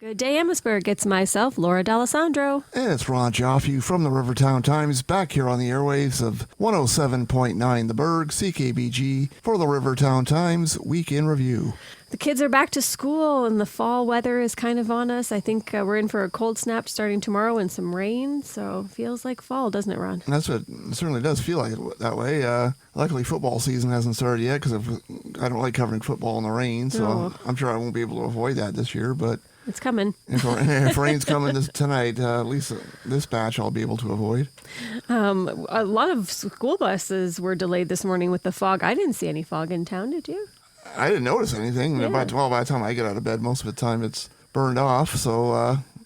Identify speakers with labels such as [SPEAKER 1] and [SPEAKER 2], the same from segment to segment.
[SPEAKER 1] Good day, Amherstburg. It's myself, Laura D'Alessandro.
[SPEAKER 2] And it's Ron Giofu from the Rivertown Times, back here on the airwaves of 107.9 The Berg, CKBG, for the Rivertown Times Week in Review.
[SPEAKER 1] The kids are back to school, and the fall weather is kind of on us. I think we're in for a cold snap starting tomorrow and some rain, so feels like fall, doesn't it, Ron?
[SPEAKER 2] That's what it certainly does feel like it that way. Luckily, football season hasn't started yet because I don't like covering football in the rain, so I'm sure I won't be able to avoid that this year, but
[SPEAKER 1] it's coming.
[SPEAKER 2] If rain's coming tonight, at least this batch I'll be able to avoid.
[SPEAKER 1] A lot of school buses were delayed this morning with the fog. I didn't see any fog in town, did you?
[SPEAKER 2] I didn't notice anything.
[SPEAKER 1] Yeah.
[SPEAKER 2] By the time I get out of bed, most of the time it's burned off, so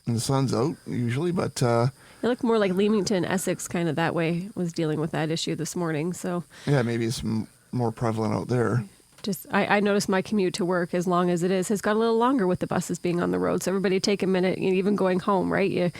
[SPEAKER 2] and the sun's out usually, but...
[SPEAKER 1] It looked more like Leamington, Essex, kind of that way, was dealing with that issue this morning, so...
[SPEAKER 2] Yeah, maybe it's more prevalent out there.
[SPEAKER 1] I noticed my commute to work, as long as it is, has got a little longer with the buses being on the road. So everybody take a minute, even going home, right?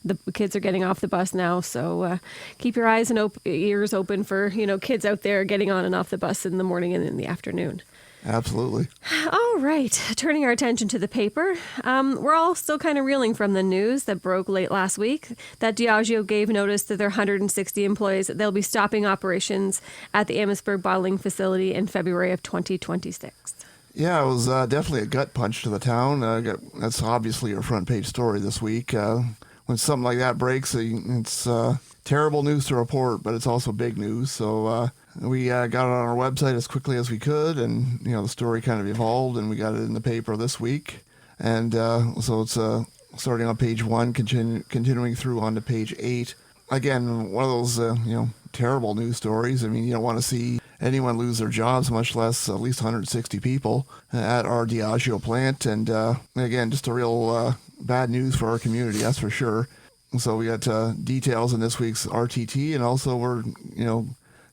[SPEAKER 1] The kids are getting off the bus now. So keep your eyes and ears open for, kids out there getting on and off the bus in the morning and in the afternoon.
[SPEAKER 2] Absolutely.
[SPEAKER 1] All right. Turning our attention to the paper. We're all still kind of reeling from the news that broke late last week that Diageo gave notice to their 160 employees that they'll be stopping operations at the Amherstburg bottling facility in February of 2026.
[SPEAKER 2] Yeah, it was definitely a gut punch to the town. That's obviously our front page story this week. When something like that breaks, it's terrible news to report, but it's also big news. So we got it on our website as quickly as we could, and the story kind of evolved, and we got it in the paper this week. And so it's starting on page 1, continuing through on to page 8. Again, one of those terrible news stories. I mean, you don't want to see anyone lose their jobs, much less at least 160 people at our Diageo plant. And again, just a real bad news for our community, that's for sure. So we got details in this week's RTT, and also we're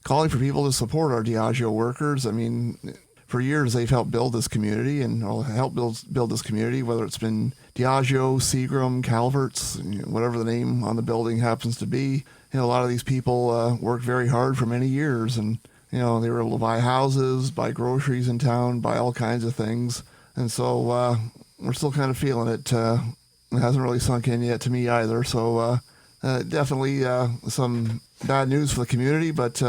[SPEAKER 2] calling for people to support our Diageo workers. I mean, for years they've helped build this community and help build this community, whether it's been Diageo, Seagram, Calvert's, whatever the name on the building happens to be. A lot of these people worked very hard for many years, and they were able to buy houses, buy groceries in town, buy all kinds of things. And so we're still kind of feeling it. It hasn't really sunk in yet to me either. So definitely some bad news for the community, but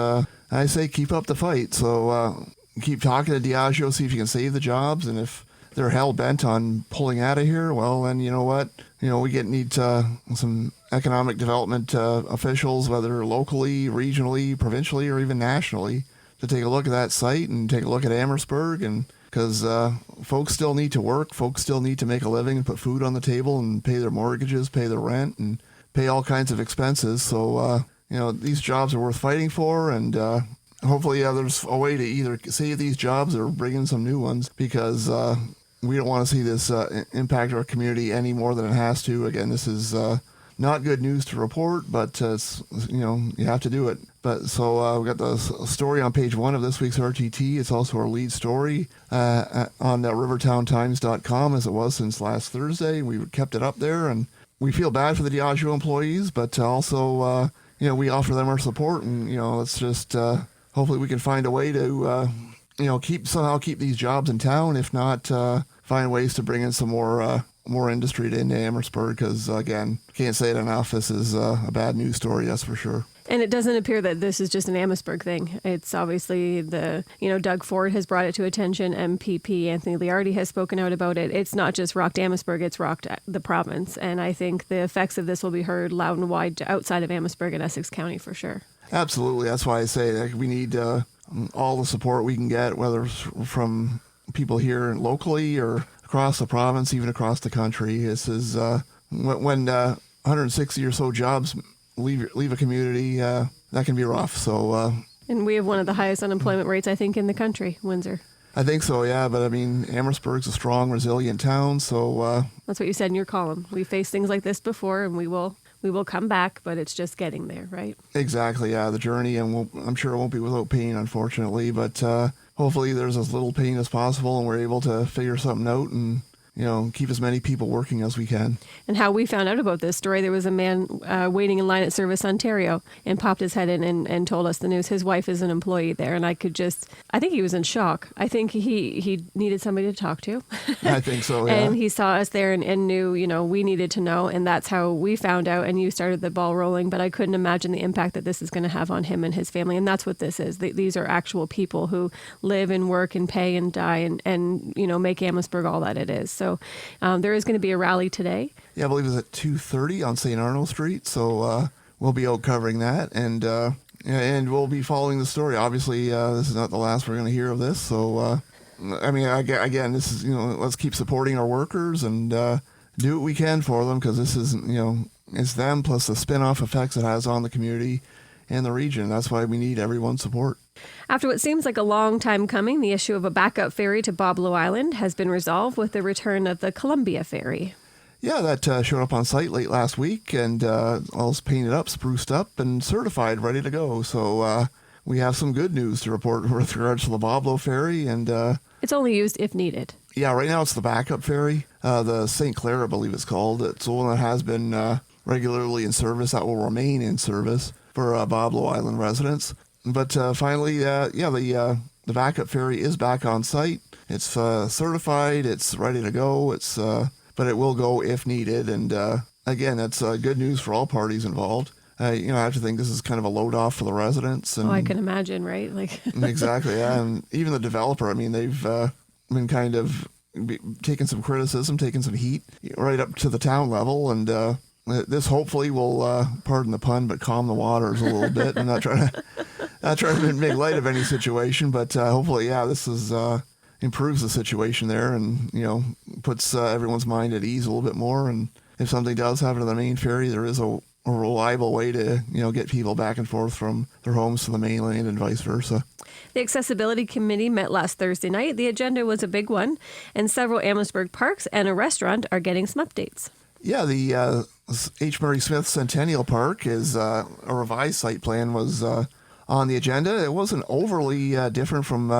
[SPEAKER 2] I say keep up the fight. So keep talking to Diageo, see if you can save the jobs, and if they're hell-bent on pulling out of here, well, then you know what? We need some economic development officials, whether locally, regionally, provincially, or even nationally, to take a look at that site and take a look at Amherstburg, and because folks still need to work, folks still need to make a living and put food on the table and pay their mortgages, pay their rent, and pay all kinds of expenses. So, these jobs are worth fighting for, and hopefully there's a way to either save these jobs or bring in some new ones, because we don't want to see this impact our community any more than it has to. Again, this is not good news to report, but it's, you have to do it. But so we got the story on page 1 of this week's RTT. It's also our lead story on rivertowntimes.com, as it was since last Thursday. We kept it up there, and we feel bad for the Diageo employees, but also we offer them our support, and let's just hopefully we can find a way to keep these jobs in town. If not, find ways to bring in some more industry into Amherstburg, because again, can't say it enough, this is a bad news story, that's for sure.
[SPEAKER 1] And it doesn't appear that this is just an Amherstburg thing. It's obviously Doug Ford has brought it to attention. MPP Anthony Liardi has spoken out about it. It's not just rocked Amherstburg, it's rocked the province. And I think the effects of this will be heard loud and wide outside of Amherstburg and Essex County for sure. Absolutely.
[SPEAKER 2] That's why I say we need all the support we can get, whether it's from people here locally or across the province, even across the country. This is when 160 or so jobs leave a community, that can be rough. So
[SPEAKER 1] and we have one of the highest unemployment rates, I think, in the country, Windsor.
[SPEAKER 2] I think so, yeah. But I mean, Amherstburg's a strong, resilient town. So
[SPEAKER 1] that's what you said in your column. We faced things like this before, and we will come back, but it's just getting there, right?
[SPEAKER 2] Exactly, yeah. The journey, and I'm sure it won't be without pain, unfortunately. But hopefully, there's as little pain as possible, and we're able to figure something out and keep as many people working as we can.
[SPEAKER 1] And how we found out about this story, there was a man waiting in line at Service Ontario and popped his head in and told us the news. His wife is an employee there, and I think he was in shock. I think he needed somebody to talk to.
[SPEAKER 2] I think so, yeah.
[SPEAKER 1] And he saw us there and knew, we needed to know, and that's how we found out, and you started the ball rolling. But I couldn't imagine the impact that this is going to have on him and his family, and that's what this is. These are actual people who live and work and pay and die and make Amherstburg all that it is. So there is going to be a rally today.
[SPEAKER 2] Yeah, I believe it's at 2:30 on St. Arnold Street. So we'll be out covering that, and we'll be following the story. Obviously, this is not the last we're going to hear of this. So, again, this is, let's keep supporting our workers and do what we can for them, because this is, it's them plus the spin-off effects it has on the community and the region. That's why we need everyone's support.
[SPEAKER 1] After what seems like a long time coming, the issue of a backup ferry to Boblo Island has been resolved with the return of the Columbia ferry.
[SPEAKER 2] Yeah, that showed up on site late last week, and all's painted up, spruced up, and certified, ready to go. So we have some good news to report with regards to the Boblo ferry. And
[SPEAKER 1] it's only used if needed.
[SPEAKER 2] Yeah, right now it's the backup ferry, the St. Clair, I believe it's called. It's the one that has been regularly in service, that will remain in service for Boblo Island residents. But finally, the backup ferry is back on site. It's certified. It's ready to go. But it will go if needed. And again, that's good news for all parties involved. I have to think this is kind of a load off for the residents. And
[SPEAKER 1] I can imagine, right?
[SPEAKER 2] Exactly, yeah. And even the developer, they've been kind of taking some criticism, taking some heat right up to the town level. And this hopefully will, pardon the pun, but calm the waters a little bit. I'm not trying to make light of any situation, but hopefully, this is improves the situation there, and puts everyone's mind at ease a little bit more. And if something does happen to the main ferry, there is a reliable way to get people back and forth from their homes to the mainland and vice versa.
[SPEAKER 1] The Accessibility Committee met last Thursday night. The agenda was a big one, and several Amherstburg parks and a restaurant are getting some updates. Yeah,
[SPEAKER 2] the H. Murray Smith Centennial Park is a revised site plan was on the agenda. It wasn't overly different from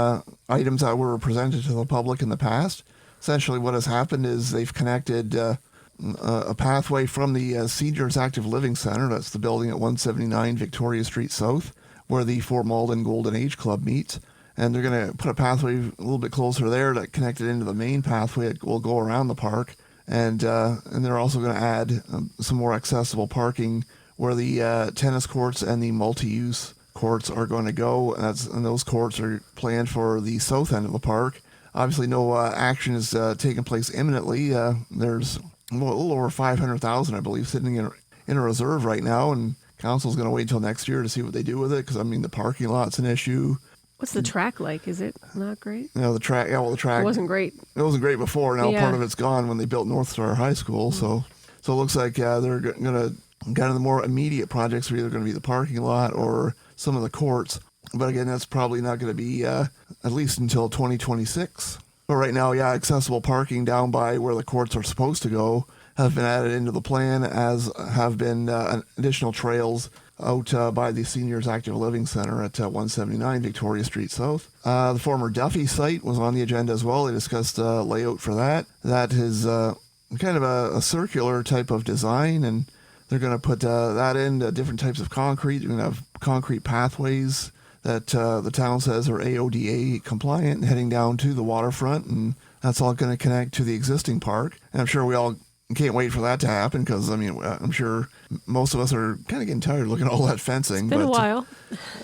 [SPEAKER 2] items that were presented to the public in the past. Essentially what has happened is they've connected a pathway from the Seniors Active Living Center, that's the building at 179 Victoria Street South, where the Fort Malden Golden Age Club meets. And they're going to put a pathway a little bit closer there that connected into the main pathway that will go around the park. And they're also going to add some more accessible parking where the tennis courts and the multi-use courts are going to go. And those courts are planned for the south end of the park. Obviously, no action is taking place imminently. There's a little over $500,000, I believe, sitting in a reserve right now, and council's going to wait until next year to see what they do with it, because the parking lot's an issue.
[SPEAKER 1] What's the track like? Is it not great?
[SPEAKER 2] The track. Yeah, the track.
[SPEAKER 1] It wasn't great.
[SPEAKER 2] It wasn't great before. Now part of it's gone when they built North Star High School. So it looks like they're going to kind of the more immediate projects are either going to be the parking lot or some of the courts. But again, that's probably not going to be at least until 2026. But right now, accessible parking down by where the courts are supposed to go have been added into the plan, as have been additional trails out by the Seniors Active Living Center at 179 Victoria Street South. The former Duffy site was on the agenda as well. They discussed layout for that. That is kind of a circular type of design, and they're going to put that in different types of concrete. They're going to have concrete pathways that the town says are AODA compliant, heading down to the waterfront, and that's all going to connect to the existing park. And I'm sure we all can't wait for that to happen, because I'm sure most of us are kind of getting tired of looking at all that fencing.
[SPEAKER 1] It's been a while.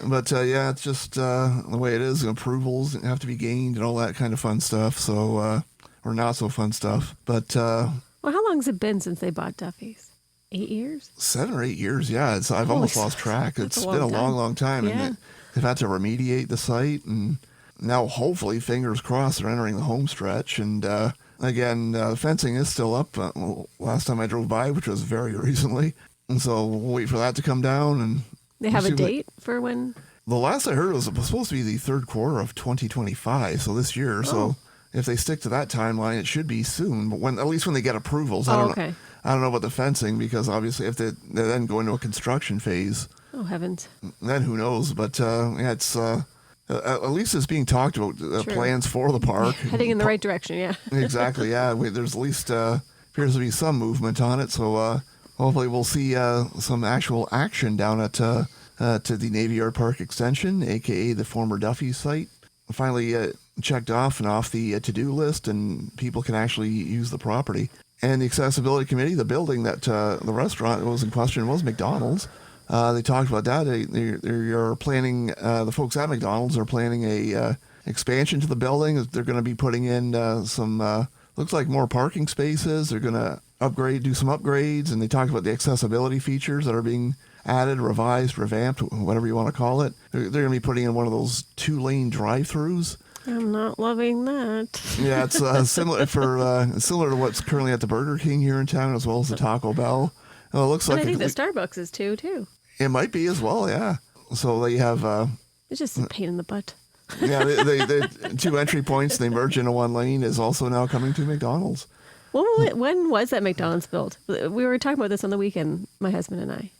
[SPEAKER 2] But it's just the way it is. Approvals have to be gained and all that kind of fun stuff. So or not so fun stuff. But
[SPEAKER 1] well, how long has it been since they bought Duffy's? 8 years?
[SPEAKER 2] 7 or 8 years. Yeah, I've almost lost track. It's been a long time,
[SPEAKER 1] yeah.
[SPEAKER 2] And they've had to remediate the site, and now hopefully, fingers crossed, they're entering the home stretch. And again, fencing is still up. Last time I drove by, which was very recently, and so we'll wait for that to come down. And
[SPEAKER 1] they have a date for when?
[SPEAKER 2] The last I heard was it was supposed to be the third quarter of 2025, so this year. Oh. So if they stick to that timeline, it should be soon. But at least when they get approvals, I don't know about the fencing, because obviously if they then go into a construction phase.
[SPEAKER 1] Oh heavens!
[SPEAKER 2] Then who knows? But it's At least it's being talked about,
[SPEAKER 1] True.
[SPEAKER 2] plans for the park.
[SPEAKER 1] Heading in the right direction, yeah.
[SPEAKER 2] Exactly, yeah. There's at least appears to be some movement on it, so hopefully we'll see some actual action down at to the Navy Yard Park Extension, a.k.a. the former Duffy site. Finally checked off and off the to-do list, and people can actually use the property. And the Accessibility Committee, the building that the restaurant was in question was McDonald's. They talked about that. They're planning, the folks at McDonald's are planning a expansion to the building. They're going to be putting in some, looks like more parking spaces. They're going to do some upgrades, and they talked about the accessibility features that are being added, revised, revamped, whatever you want to call it. They're going to be putting in one of those 2-lane drive-throughs.
[SPEAKER 1] I'm not loving that.
[SPEAKER 2] Yeah, it's similar to what's currently at the Burger King here in town, as well as the Taco Bell. Well, it looks
[SPEAKER 1] And
[SPEAKER 2] like
[SPEAKER 1] I think the Starbucks is too.
[SPEAKER 2] It might be as well, yeah. So they have
[SPEAKER 1] It's just a pain in the butt.
[SPEAKER 2] yeah, the 2 entry points. They merge into 1 lane is also now coming to McDonald's.
[SPEAKER 1] When was that McDonald's built? We were talking about this on the weekend, my husband and I.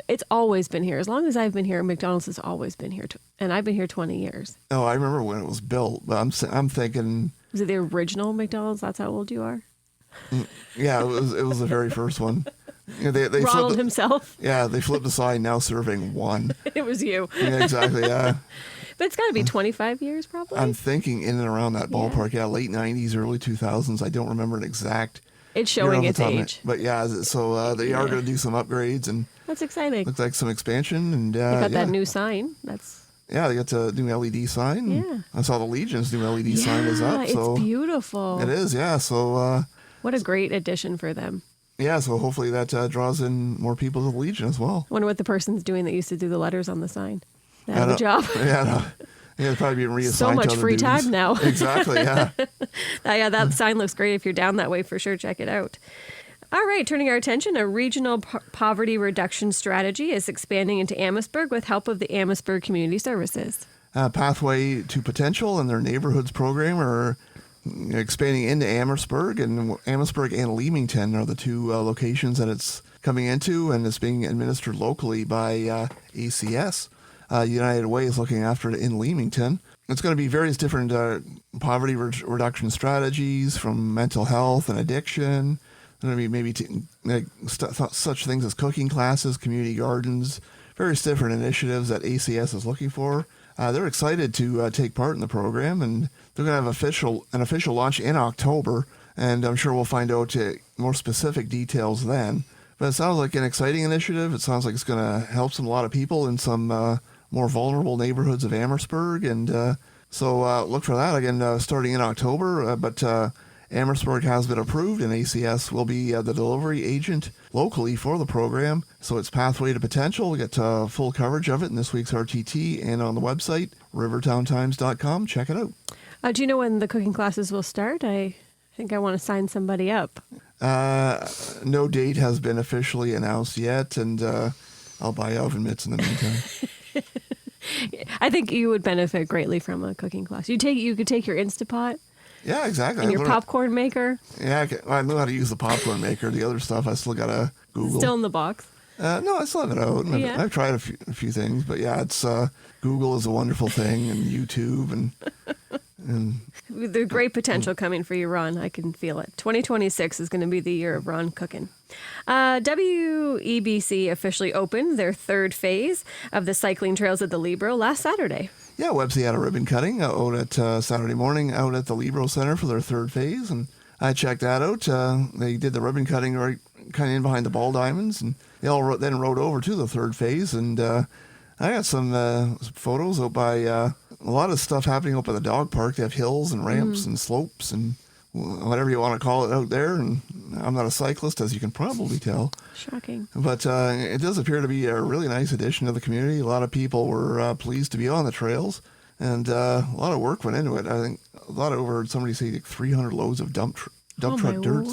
[SPEAKER 1] It's always been here. As long as I've been here, McDonald's has always been here. And I've been here 20 years.
[SPEAKER 2] Oh, I remember when it was built, but I'm thinking...
[SPEAKER 1] Was it the original McDonald's? That's how old you are?
[SPEAKER 2] Yeah, it was the very first one. Yeah, they
[SPEAKER 1] Ronald himself?
[SPEAKER 2] Yeah, they flipped the sign, now serving 1.
[SPEAKER 1] It was you.
[SPEAKER 2] Yeah, exactly, yeah.
[SPEAKER 1] But it's got to be 25 years, probably?
[SPEAKER 2] I'm thinking in and around that ballpark, yeah, late 90s, early 2000s. I don't remember an exact...
[SPEAKER 1] It's showing its age.
[SPEAKER 2] But yeah, so they are going to do some upgrades, and...
[SPEAKER 1] That's exciting.
[SPEAKER 2] Looks like some expansion, and...
[SPEAKER 1] They got that new sign.
[SPEAKER 2] Yeah, they got a new LED sign.
[SPEAKER 1] Yeah.
[SPEAKER 2] I saw the Legion's new LED sign is up. So
[SPEAKER 1] it's beautiful.
[SPEAKER 2] It is, yeah. So...
[SPEAKER 1] what a great addition for them.
[SPEAKER 2] Yeah, so hopefully that draws in more people to the Legion as well.
[SPEAKER 1] Wonder what the person's doing that used to do the letters on the sign. They have a job.
[SPEAKER 2] Yeah, no. Yeah, they're probably being reassigned
[SPEAKER 1] so much
[SPEAKER 2] to other
[SPEAKER 1] free
[SPEAKER 2] duties.
[SPEAKER 1] time now.
[SPEAKER 2] Exactly, yeah.
[SPEAKER 1] Yeah, that sign looks great. If you're down that way, for sure, check it out. All right, turning our attention, a regional poverty reduction strategy is expanding into Amherstburg with help of the Amherstburg Community Services.
[SPEAKER 2] Pathway to Potential and their Neighborhoods program are expanding into Amherstburg, and Amherstburg and Leamington are the 2 locations that it's coming into, and it's being administered locally by ACS. United Way is looking after it in Leamington. It's going to be various different poverty reduction strategies, from mental health and addiction. There's going to be maybe such things as cooking classes, community gardens, various different initiatives that ACS is looking for. They're excited to take part in the program, and they're going to have an official launch in October, and I'm sure we'll find out more specific details then. But it sounds like an exciting initiative. It sounds like it's going to help a lot of people in some more vulnerable neighborhoods of Amherstburg, and so look for that again starting in October. But Amherstburg has been approved, and ACS will be the delivery agent locally for the program. So it's Pathway to Potential. We get full coverage of it in this week's RTT and on the website, rivertowntimes.com. Check it out.
[SPEAKER 1] Do you know when the cooking classes will start? I think I want to sign somebody up.
[SPEAKER 2] No date has been officially announced yet, and I'll buy oven mitts in the meantime.
[SPEAKER 1] I think you would benefit greatly from a cooking class. You could take your Instapot.
[SPEAKER 2] Yeah, exactly.
[SPEAKER 1] And your popcorn maker.
[SPEAKER 2] Yeah, I know how to use the popcorn maker. The other stuff I still got to Google.
[SPEAKER 1] Still in the box?
[SPEAKER 2] No, I still have it out.
[SPEAKER 1] Yeah.
[SPEAKER 2] I've tried a few things, but yeah, it's Google is a wonderful thing, and YouTube, and
[SPEAKER 1] There's great potential coming for you, Ron. I can feel it. 2026 is going to be the year of Ron cooking. WEBC officially opened their 3rd phase of the cycling trails at the Libro last Saturday.
[SPEAKER 2] Yeah, Websy had a ribbon cutting out at Saturday morning out at the Libro Center for their 3rd phase, and I checked that out. They did the ribbon cutting right kind of in behind the ball diamonds, and they all then rode over to the 3rd phase, and I got some photos out by a lot of stuff happening up at the dog park. They have hills and ramps and slopes and whatever you want to call it out there, and I'm not a cyclist, as you can probably tell.
[SPEAKER 1] Shocking.
[SPEAKER 2] But it does appear to be a really nice addition to the community. A lot of people were pleased to be on the trails, and a lot of work went into it. I think a lot of overheard somebody say like 300 loads of dump truck dirt.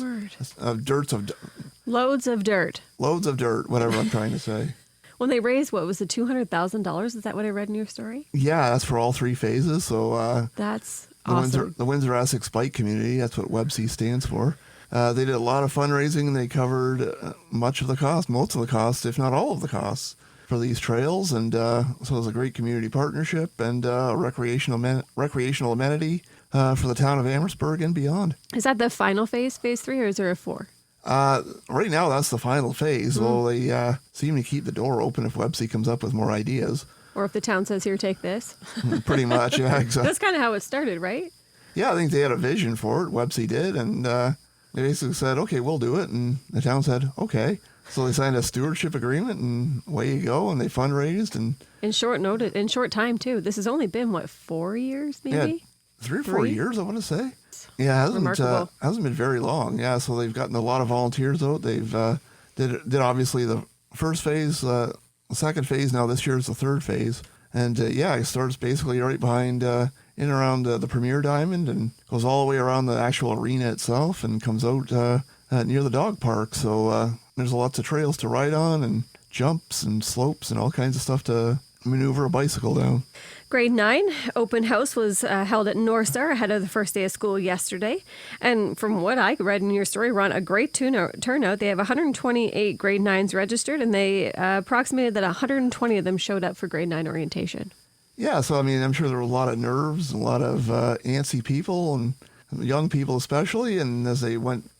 [SPEAKER 1] Loads of dirt.
[SPEAKER 2] Loads of dirt, whatever I'm trying to say.
[SPEAKER 1] When they raised, what was it, $200,000? Is that what I read in your story?
[SPEAKER 2] Yeah, that's for all 3 phases. So
[SPEAKER 1] that's awesome.
[SPEAKER 2] The Windsor Essex Bike Community, that's what WebC stands for. They did a lot of fundraising, and they covered most of the cost, if not all of the costs, for these trails, and so it's a great community partnership and a recreational amenity for the town of Amherstburg and beyond.
[SPEAKER 1] Is that the final phase 3, or is there a 4?
[SPEAKER 2] Right now, that's the final phase. Well, they seem to keep the door open if Websy comes up with more ideas.
[SPEAKER 1] Or if the town says, here, take this.
[SPEAKER 2] Pretty much, yeah, exactly.
[SPEAKER 1] That's kind of how it started, right?
[SPEAKER 2] Yeah, I think they had a vision for it. Websy did, and they basically said, okay, we'll do it. And the town said, okay. So they signed a stewardship agreement, and away you go, and they fundraised. And
[SPEAKER 1] in short time, too. This has only been, 4 years, maybe?
[SPEAKER 2] Yeah, 3 or 4 years, I want to say. Yeah, it hasn't been very long. Yeah, so they've gotten a lot of volunteers out. They've did obviously the first phase, the second phase. Now this year is the third phase, and it starts basically right behind in and around the Premier Diamond and goes all the way around the actual arena itself and comes out near the dog park. So there's lots of trails to ride on and jumps and slopes and all kinds of stuff to maneuver a bicycle down.
[SPEAKER 1] Grade 9 open house was held at North Star ahead of the first day of school yesterday. And from what I read in your story, Ron, a great turnout. They have 128 grade 9s registered, and they approximated that 120 of them showed up for grade 9 orientation.
[SPEAKER 2] Yeah, so I mean, I'm sure there were a lot of nerves, a lot of antsy people, and young people especially. And as they went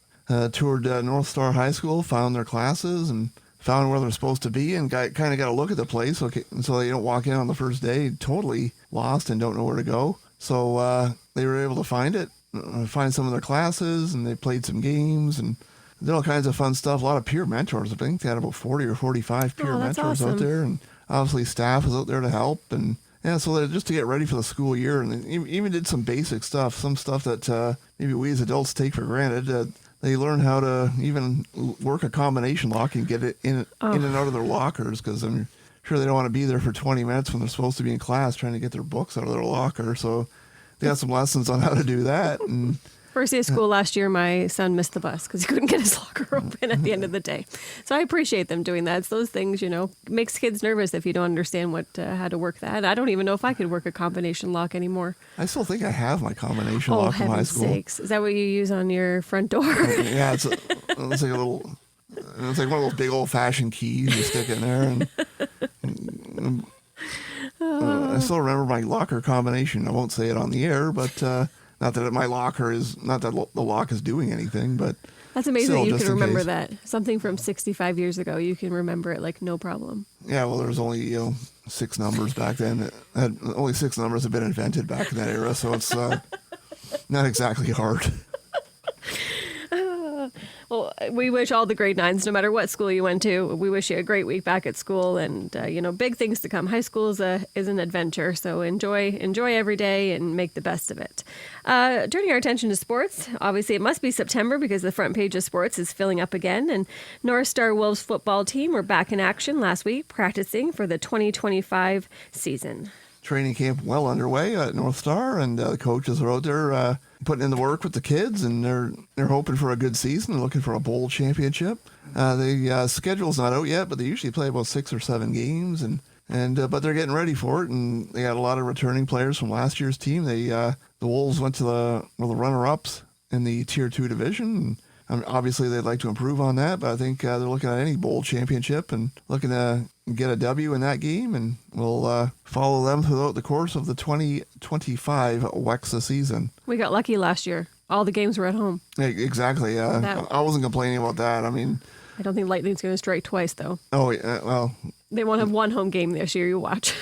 [SPEAKER 2] toured North Star High School, found their classes, and found where they're supposed to be, and kind of got a look at the place, okay, so they don't walk in on the first day totally lost and don't know where to go. So they were able to find some of their classes, and they played some games and did all kinds of fun stuff. A lot of peer mentors. I think they had about 40 or 45 peer mentors out there, and obviously staff was out there to help. And yeah, so they're just to get ready for the school year, and they even did some basic stuff, some stuff that maybe we as adults take for granted. They learn how to even work a combination lock and get it in and out of their lockers, because I'm sure they don't want to be there for 20 minutes when they're supposed to be in class trying to get their books out of their locker. So they got some lessons on how to do that. And
[SPEAKER 1] first day of school last year, my son missed the bus because he couldn't get his locker open at the end of the day. So I appreciate them doing that. It's those things, makes kids nervous if you don't understand how to work that. I don't even know if I could work a combination lock anymore.
[SPEAKER 2] I still think I have my combination lock from high school.
[SPEAKER 1] Sakes. Is that what you use on your front door?
[SPEAKER 2] Yeah, it's like it's like one of those big old-fashioned keys you stick in there. And I still remember my locker combination. I won't say it on the air, but not that my locker is, not that the lock is doing anything, but
[SPEAKER 1] that's amazing that you can remember that. Something from 65 years ago, you can remember it like no problem.
[SPEAKER 2] Yeah, well, there was only 6 numbers back then. Only 6 numbers have been invented back in that era, so it's not exactly hard.
[SPEAKER 1] Well, we wish all the grade 9s, no matter what school you went to, we wish you a great week back at school, and big things to come. High school is an adventure, so enjoy every day and make the best of it. Turning our attention to sports, obviously it must be September because the front page of sports is filling up again, and North Star Wolves football team were back in action last week, practicing for the 2025 season.
[SPEAKER 2] Training camp well underway at North Star, and the coaches are out there putting in the work with the kids, and they're hoping for a good season. They're looking for a bowl championship. The schedule's not out yet, but they usually play about 6 or 7 games, but they're getting ready for it. And they got a lot of returning players from last year's team. The Wolves went to the runner-ups in the Tier 2 division. And obviously, they'd like to improve on that, but I think they're looking at any bowl championship and looking to get a W in that game, and we'll follow them throughout the course of the 2025 WEXA season.
[SPEAKER 1] We got lucky last year. All the games were at home.
[SPEAKER 2] Exactly. I wasn't complaining about that. I mean,
[SPEAKER 1] I don't think Lightning's going to strike twice, though.
[SPEAKER 2] Oh, yeah, well.
[SPEAKER 1] They won't have one home game this year, you watch.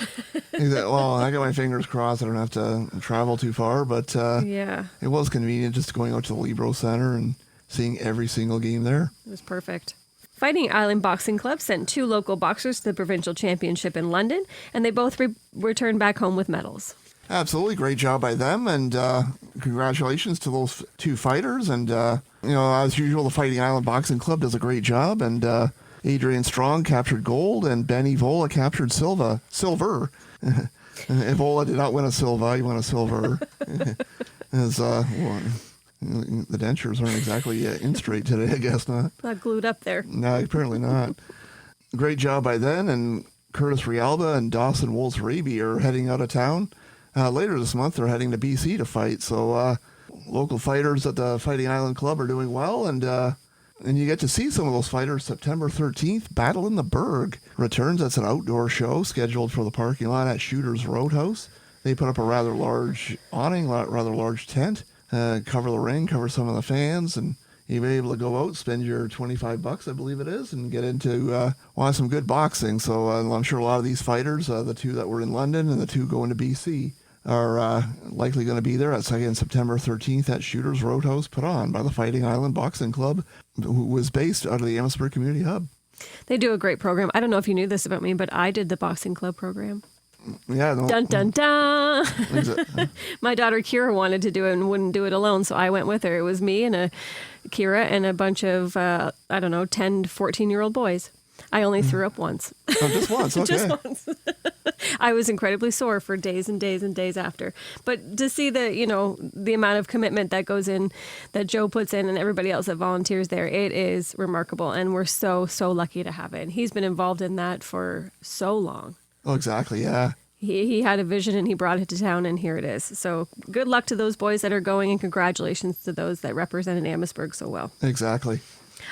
[SPEAKER 2] Well, I got my fingers crossed. I don't have to travel too far, but
[SPEAKER 1] yeah,
[SPEAKER 2] it was convenient just going out to the Libro Center and seeing every single game there.
[SPEAKER 1] It was perfect. Fighting Island Boxing Club sent 2 local boxers to the provincial championship in London, and they both returned back home with medals. Absolutely.
[SPEAKER 2] Great job by them, and congratulations to those 2 fighters. And, as usual, the Fighting Island Boxing Club does a great job, and Adrian Strong captured gold, and Benny Vola captured silver. Vola did not win a silver, he won a silver. The dentures aren't exactly in straight today, I guess not.
[SPEAKER 1] Not glued up there.
[SPEAKER 2] No, apparently not. Great job by them, and Curtis Rialba and Dawson Wolfsraby are heading out of town. Later this month, they're heading to BC to fight, so local fighters at the Fighting Island Club are doing well, and And you get to see some of those fighters. September 13th, Battle in the Berg returns. That's an outdoor show scheduled for the parking lot at Shooter's Roadhouse. They put up a rather large awning, rather large tent, cover the ring, cover some of the fans, and you'll be able to go out, spend your $25, I believe it is, and get into some good boxing. So I'm sure a lot of these fighters, the two that were in London and the two going to BC, are likely going to be there. That's again September 13th at Shooter's Roadhouse, put on by the Fighting Island Boxing Club, who was based out of the Amherstburg Community Hub.
[SPEAKER 1] They do a great program. I don't know if you knew this about me, but I did the boxing club program.
[SPEAKER 2] Yeah. No.
[SPEAKER 1] Dun, dun, dun. My daughter Kira wanted to do it and wouldn't do it alone, so I went with her. It was me and Kira and a bunch of, 10 to 14-year-old boys. I only threw up once.
[SPEAKER 2] Oh, just once, okay.
[SPEAKER 1] Just once. I was incredibly sore for days and days and days after. But to see the amount of commitment that goes in, that Joe puts in and everybody else that volunteers there, it is remarkable. And we're so, so lucky to have it. And he's been involved in that for so long.
[SPEAKER 2] Oh, exactly, yeah.
[SPEAKER 1] He had a vision and he brought it to town, and here it is. So good luck to those boys that are going, and congratulations to those that represented Amherstburg so well.
[SPEAKER 2] Exactly.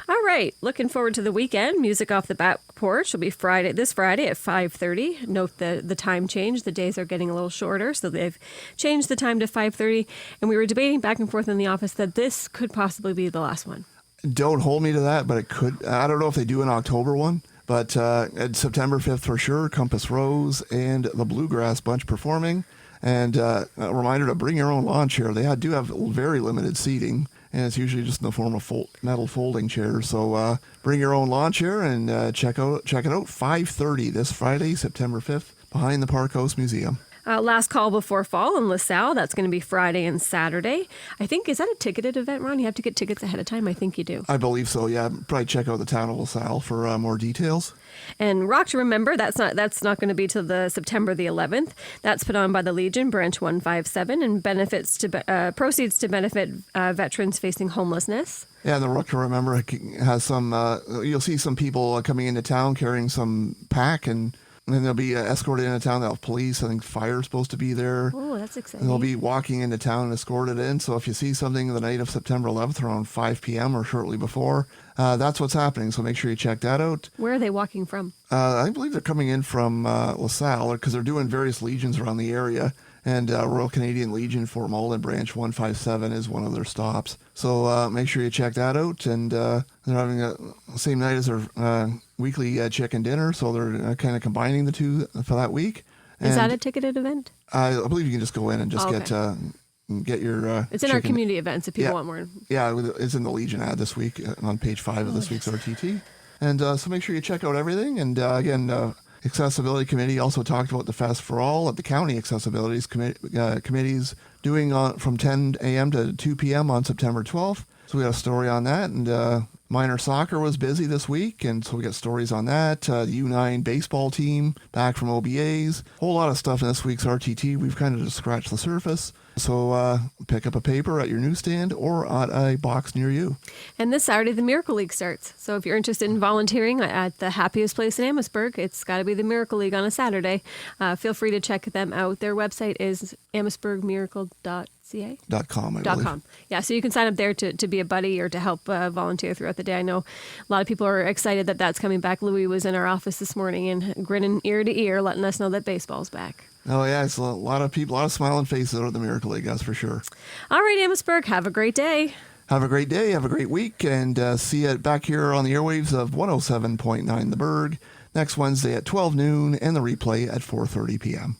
[SPEAKER 1] All right, looking forward to the weekend. Music Off the Back Porch will be this Friday at 5:30. Note the time change. The days are getting a little shorter, so they've changed the time to 5:30. And we were debating back and forth in the office that this could possibly be the last one.
[SPEAKER 2] Don't hold me to that, but it could. I don't know if they do an October one. But September 5th for sure, Compass Rose and the Bluegrass Bunch performing. And a reminder to bring your own lawn chair. They do have very limited seating, and it's usually just in the form of metal folding chairs. So bring your own lawn chair and check it out. 5:30 this Friday, September 5th, behind the Park House Museum.
[SPEAKER 1] Last call before fall in LaSalle. That's going to be Friday and Saturday. I think, is that a ticketed event, Ron? You have to get tickets ahead of time. I think you do.
[SPEAKER 2] I believe so, yeah. Probably check out the town of LaSalle for more details.
[SPEAKER 1] And Rock to Remember, that's not going to be till the September the 11th. That's put on by the Legion, Branch 157, and proceeds to benefit veterans facing homelessness.
[SPEAKER 2] Yeah, and the Rock to Remember has some, you'll see some people coming into town carrying some pack, and then they'll be escorted into town. They'll have police. I think fire's supposed to be there.
[SPEAKER 1] Oh, that's exciting.
[SPEAKER 2] And they'll be walking into town and escorted in. So if you see something the night of September 11th around 5 p.m. or shortly before, that's what's happening. So make sure you check that out.
[SPEAKER 1] Where are they walking from?
[SPEAKER 2] I believe they're coming in from LaSalle, because they're doing various legions around the area. And Royal Canadian Legion, Fort Malden, Branch 157 is one of their stops. So make sure you check that out. And they're having the same night as their weekly chicken dinner. So they're kind of combining the two for that week.
[SPEAKER 1] Is that a ticketed event?
[SPEAKER 2] I believe you can just go in and just get your
[SPEAKER 1] It's in
[SPEAKER 2] chicken.
[SPEAKER 1] our community events if you want more.
[SPEAKER 2] Yeah, it's in the Legion ad this week on page 5 of this week's RTT. And so make sure you check out everything. And again, Accessibility Committee also talked about the Fest for All at the County Accessibilities Committees doing from 10 a.m. to 2 p.m. on September 12th. So we got a story on that. And minor soccer was busy this week, and so we got stories on that. The U9 baseball team back from OBAs. Whole lot of stuff in this week's RTT. We've kind of just scratched the surface. So pick up a paper at your newsstand or at a box near you.
[SPEAKER 1] And this Saturday, the Miracle League starts. So if you're interested in volunteering at the happiest place in Amherstburg, it's got to be the Miracle League on a Saturday. Feel free to check them out. Their website is amherstburgmiracle.ca.
[SPEAKER 2] .com, I believe.
[SPEAKER 1] .com. Yeah, so you can sign up there to be a buddy or to help volunteer throughout the day. I know a lot of people are excited that that's coming back. Louis was in our office this morning and grinning ear to ear, letting us know that baseball's back.
[SPEAKER 2] Oh, yeah, it's a lot of people, a lot of smiling faces out at the Miracle League, that's for sure.
[SPEAKER 1] All right, Amherstburg, have a great day.
[SPEAKER 2] Have a great day, have a great week, and see you back here on the airwaves of 107.9 The Berg next Wednesday at 12 noon and the replay at 4:30 p.m.